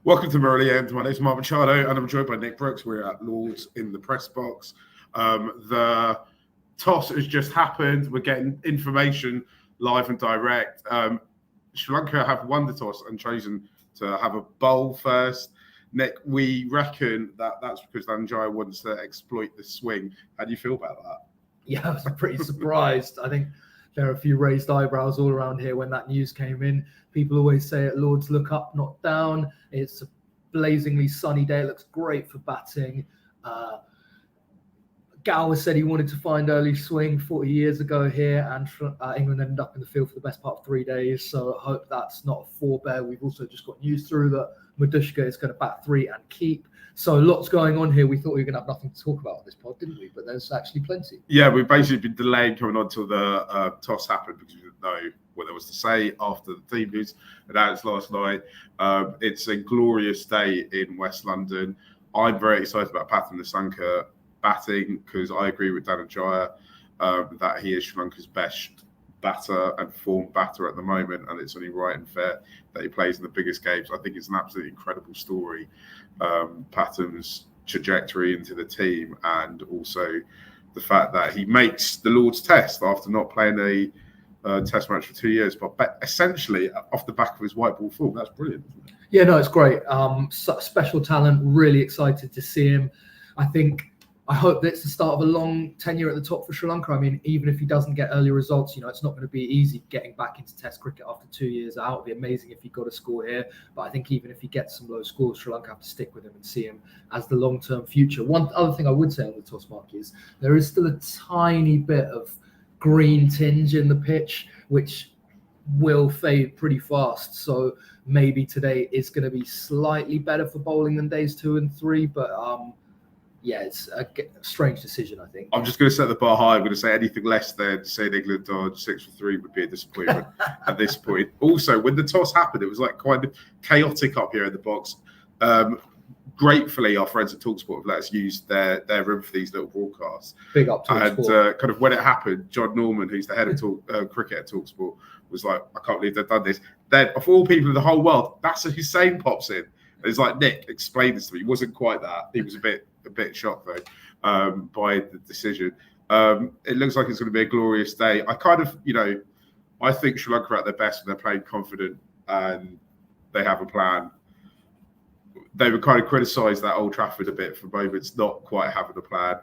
Welcome to Merrily End. My name is Mark Machado and I'm joined by Nick Brooks. We're at Lord's in the press box. The toss has just happened. We're getting information live and direct. Sri Lanka have won the toss and chosen to have a bowl first. Nick, we reckon that's because Lankan wants to exploit the swing. How do you feel about that? Yeah, I was pretty surprised. I think there are a few raised eyebrows all around here when that news came in. People always say at Lord's, look up, not down. It's a blazingly sunny day. It looks great for batting. Gower said he wanted to find early swing 40 years ago here, and England ended up in the field for the best part of 3 days. So I hope that's not a forebear. We've also just got news through that Madushka is going to bat 3 and keep. So lots going on here. We thought we were going to have nothing to talk about on this pod, didn't we? But there's actually plenty. Yeah, we've basically been delayed coming on till the toss happened because we didn't know what there was to say after the team news announced last night. It's a glorious day in West London. I'm very excited about Pathum Nissanka batting because I agree with Dhananjaya that he is Sri Lanka's best batter and form batter at the moment, and it's only right and fair that he plays in the biggest games. I think it's an absolutely incredible story, Pathum's trajectory into the team, and also the fact that he makes the Lord's Test after not playing a Test match for 2 years, but essentially off the back of his white ball form. That's brilliant, isn't it? Yeah, no, it's great. Special talent. Really excited to see him. I hope that's the start of a long tenure at the top for Sri Lanka. I mean, even if he doesn't get early results, it's not going to be easy getting back into Test cricket after 2 years out. It'd be amazing if he got a score here. But I think even if he gets some low scores, Sri Lanka have to stick with him and see him as the long-term future. One other thing I would say on the toss mark is there is still a tiny bit of green tinge in the pitch, which will fade pretty fast. So maybe today is going to be slightly better for bowling than days 2 and 3. But yeah, it's a strange decision, I think. I'm just going to set the bar high. I'm going to say anything less than saying England are 6 for 3 would be a disappointment at this point. Also, when the toss happened, it was like quite chaotic up here in the box. Gratefully, our friends at TalkSPORT have let us use their room for these little broadcasts. Big up TalkSPOrt. And kind of when it happened, John Norman, who's the head of cricket at TalkSPOrt, was like, I can't believe they've done this. Then, of all people in the whole world, Nasser Hussain pops in. And he's like, Nick, explain this to me. He wasn't quite that. He was a bit shocked though by the decision. It looks like it's going to be a glorious day. I think Sri Lanka are at their best when they're playing confident and they have a plan. They would kind of criticise that Old Trafford a bit for moments not quite having a plan.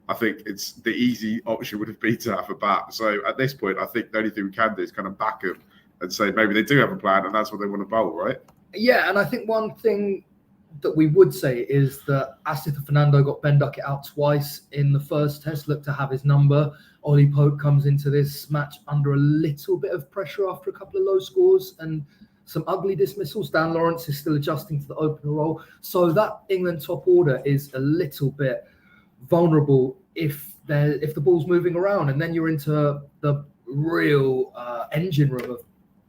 I think it's the easy option would have been to have a bat. So at this point, I think the only thing we can do is kind of back them and say maybe they do have a plan and that's what they want to bowl, right? Yeah, and I think one thing that we would say is that Asith Fernando got Ben Duckett out twice in the first test, looked to have his number. Ollie Pope comes into this match under a little bit of pressure after a couple of low scores and some ugly dismissals. Dan Lawrence is still adjusting to the opener role. So that England top order is a little bit vulnerable if the ball's moving around. And then you're into the real engine room of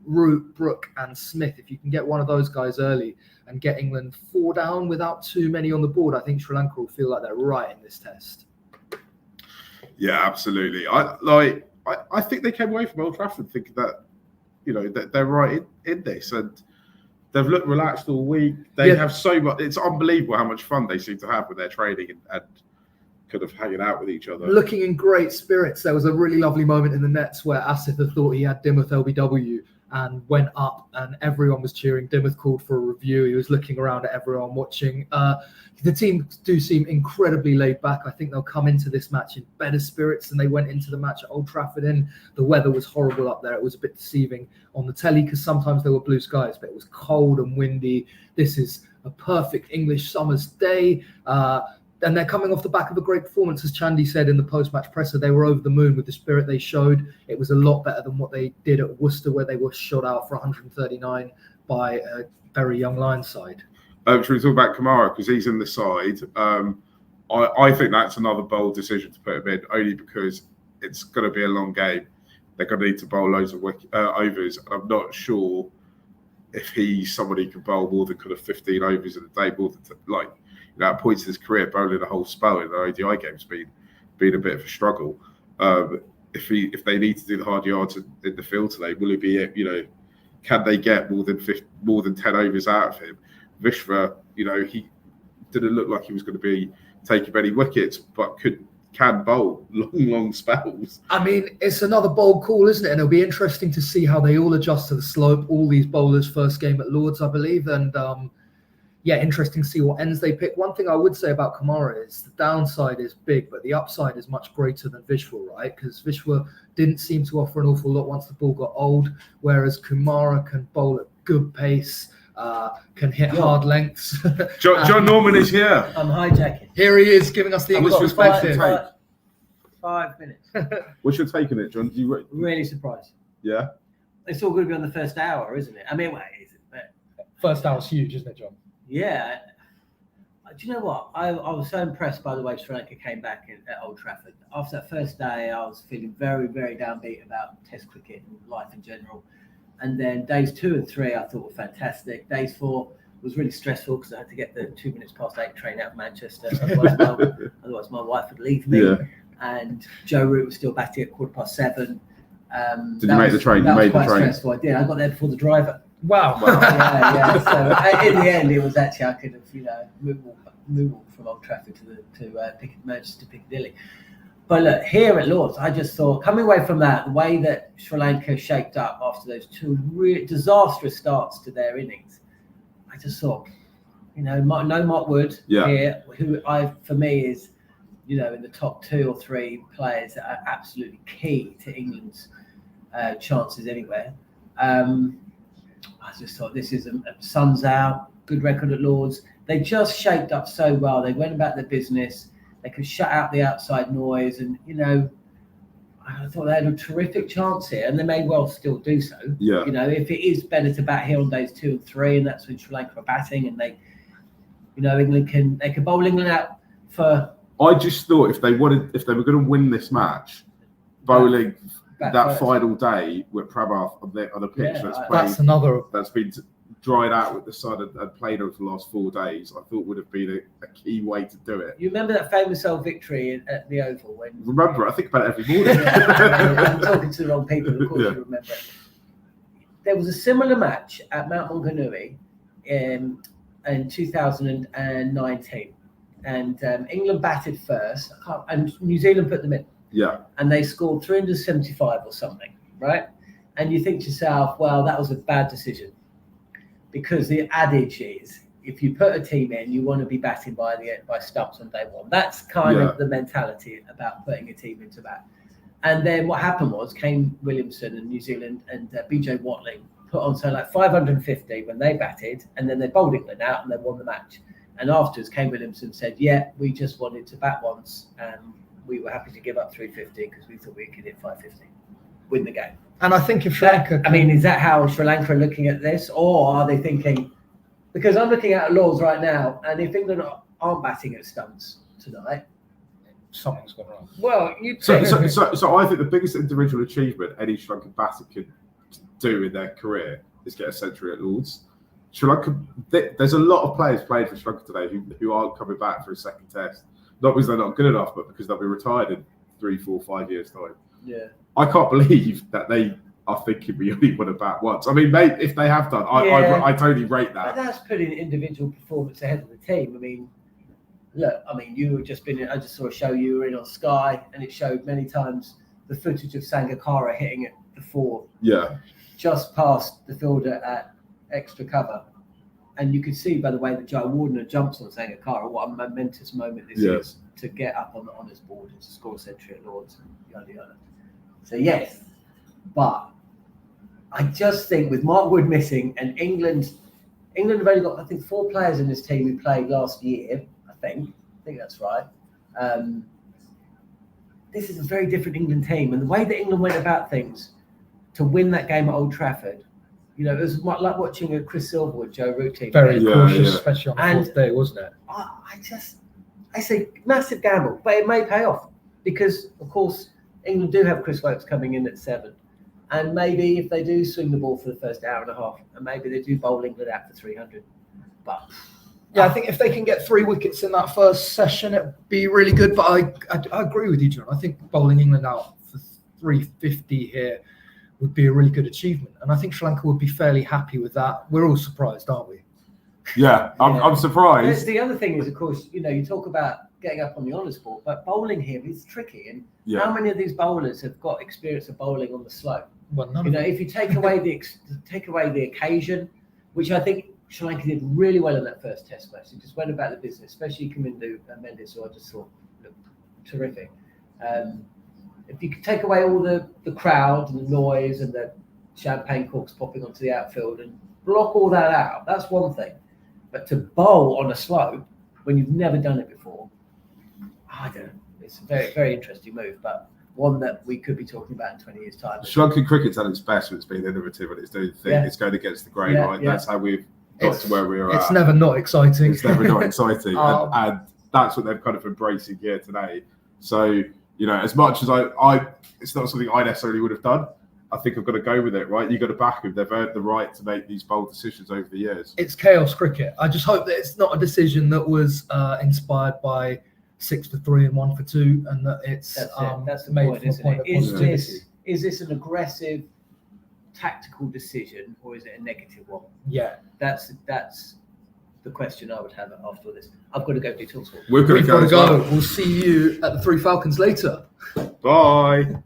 Root, Brook and Smith. If you can get one of those guys early and get England 4 down without too many on the board, I think Sri Lanka will feel like they're right in this test. Yeah, absolutely. I think they came away from Old Trafford thinking that that they're right in this, and they've looked relaxed all week. They have so much. It's unbelievable how much fun they seem to have with their training and kind of hanging out with each other. Looking in great spirits. There was a really lovely moment in the nets where Asith thought he had Dimuth LBW and went up and everyone was cheering. Dimuth called for a review. He was looking around at everyone watching. The team do seem incredibly laid back. I think they'll come into this match in better spirits than they went into the match at Old Trafford in. The weather was horrible up there. It was a bit deceiving on the telly because sometimes there were blue skies, but it was cold and windy. This is a perfect English summer's day. And they're coming off the back of a great performance. As Chandy said in the post-match presser, they were over the moon with the spirit they showed. It was a lot better than what they did at Worcester, where they were shot out for 139 by a very young Lions side. Should we talk about Kamara? Because he's in the side. I think that's another bold decision to put him in, only because it's going to be a long game. They're going to need to bowl loads of overs. I'm not sure if he's somebody who can bowl more than kind of 15 overs in a day, more than at points in his career, bowling a whole spell in the ODI game's been a bit of a struggle. If they need to do the hard yards in the field today, will it be can they get more than 10 overs out of him? Vishwa, he didn't look like he was going to be taking many wickets, but can bowl long spells. I mean, it's another bold call, isn't it? And it'll be interesting to see how they all adjust to the slope. All these bowlers' first game at Lords, I believe, and interesting to see what ends they pick. One thing I would say about Kumara is the downside is big, but the upside is much greater than Vishwa, right? Because Vishwa didn't seem to offer an awful lot once the ball got old, whereas Kumara can bowl at good pace, can hit hard lengths. John Norman is here. I'm hijacking. Here he is, giving us the English perspective. 5 minutes. What's your take on it, John? Really surprised. Yeah. It's all going to be on the first hour, isn't it? I mean, well, it isn't, but First hour's huge, isn't it, John? yeah. Do you know what? I was so impressed by the way Sri Lanka came back at Old Trafford. After that first day, I was feeling very, very downbeat about Test cricket and life in general. And then days 2 and 3, I thought were fantastic. Days 4 was really stressful because I had to get the 2 minutes past 8 train out of Manchester. Otherwise, my wife would leave me. Yeah. And Joe Root was still batting at 7:15. Did you make the train? You made the train. Stressful. I did. I got there before the driver. Wow. yeah. So in the end, it was actually I could have move from Old Trafford to Manchester to Piccadilly. But look, here at Lords, I just thought coming away from that, the way that Sri Lanka shaped up after those 2 really disastrous starts to their innings, I just thought, no Mark Wood here, who for me is, in the top 2 or 3 players that are absolutely key to England's chances anywhere. I just thought this is a sun's out, good record at Lords. They just shaped up so well. They went about their business. They could shut out the outside noise, and I thought they had a terrific chance here, and they may well still do so. Yeah. If it is better to bat here on days 2 and 3, and that's when Sri Lanka are batting, and they, England can bowl England out for. I just thought if they were going to win this match, bowling that final day with Prabha on the pitch that's been dried out with the sun and played over the last 4 days, I thought would have been a key way to do it. You remember that famous old victory at the Oval? Remember, I think about it every morning. I'm talking to the wrong people, of course you remember it. There was a similar match at Mount Maunganui in 2019. And England batted first, and New Zealand put them in. Yeah. And they scored 375 or something, right? And you think to yourself, well, that was a bad decision. Because the adage is, if you put a team in, you want to be batting by stumps on day 1. That's kind of the mentality about putting a team into bat. And then what happened was, Kane Williamson and New Zealand and BJ Watling put on something like 550 when they batted, and then they bowled England out and they won the match. And afterwards, Kane Williamson said, we just wanted to bat once, and we were happy to give up 350 because we thought we could hit 550, win the game. And I think if Sri Lanka... is that how Sri Lanka are looking at this? Or are they thinking... Because I'm looking at Lords right now, and if England aren't batting at stumps tonight... Something's gone wrong. Well, So I think the biggest individual achievement any Sri Lankan batter could do in their career is get a century at Lords. Sri Lanka, there's a lot of players playing for Sri Lanka today who aren't coming back for a second test. Not because they're not good enough, but because they'll be retired in 3, 4, 5 years' time. Yeah. I can't believe that they are thinking we only want to bat once. I mean, if they have done, I totally rate that. But that's putting individual performance ahead of the team. I mean, look, you were just I just saw a show you were in on Sky, and it showed many times the footage of Sangakkara hitting it the 4. Yeah. Just past the fielder at extra cover. And you could see by the way that Joe Warner jumps on Sangakkara what a momentous moment this is to get up on the honours board and to score a century at Lords and yada yada. So yes, but I just think with Mark Wood missing and England have only got I think 4 players in this team who played last year. I think that's right. This is a very different England team, and the way that England went about things to win that game at Old Trafford. It was like watching a Chris Silverwood, Joe Root team. Very cautious, especially on the 4th day, wasn't it? I say massive gamble, but it may pay off because, of course, England do have Chris Woakes coming in at 7. And maybe if they do swing the ball for the first hour and a half, and maybe they do bowl England out for 300. But I think if they can get 3 wickets in that first session, it'd be really good. But I agree with you, John. I think bowling England out for 350 here would be a really good achievement. And I think Sri Lanka would be fairly happy with that. We're all surprised, aren't we? Yeah, I'm surprised. The other thing is, of course, you talk about getting up on the honour sport, but bowling here is tricky. And how many of these bowlers have got experience of bowling on the slope? Well, none of them. If you take away the occasion, which I think Sri Lanka did really well in that first Test match. It just went about the business, especially Kamindu Mendes, who I just thought looked terrific. If you could take away all the crowd and the noise and the champagne corks popping onto the outfield and block all that out, that's one thing. But to bowl on a slope when you've never done it before, I don't know. It's a very, very interesting move, but one that we could be talking about in 20 years' time. Sri Lankan cricket's at its best when it's been innovative and it's doing the thing. It's going against the grain, right? Yeah. That's how we've got to where we are. It's never not exciting. It's never not exciting, and that's what they've kind of embracing here today. So as much as I it's not something I necessarily would have done. I think I've got to go with it, right? You've got to back them. They've earned the right to make these bold decisions over the years. It's chaos cricket. I just hope that it's not a decision that was inspired by 6 for 3 and 1 for 2, and that it's That's the made point, from a isn't point it? of positivity. Is this an aggressive tactical decision or is it a negative one? Yeah. That's the question I would have after this. I've got to go do TalkSPORT. We've got to go. We'll see you at the Three Falcons later. Bye.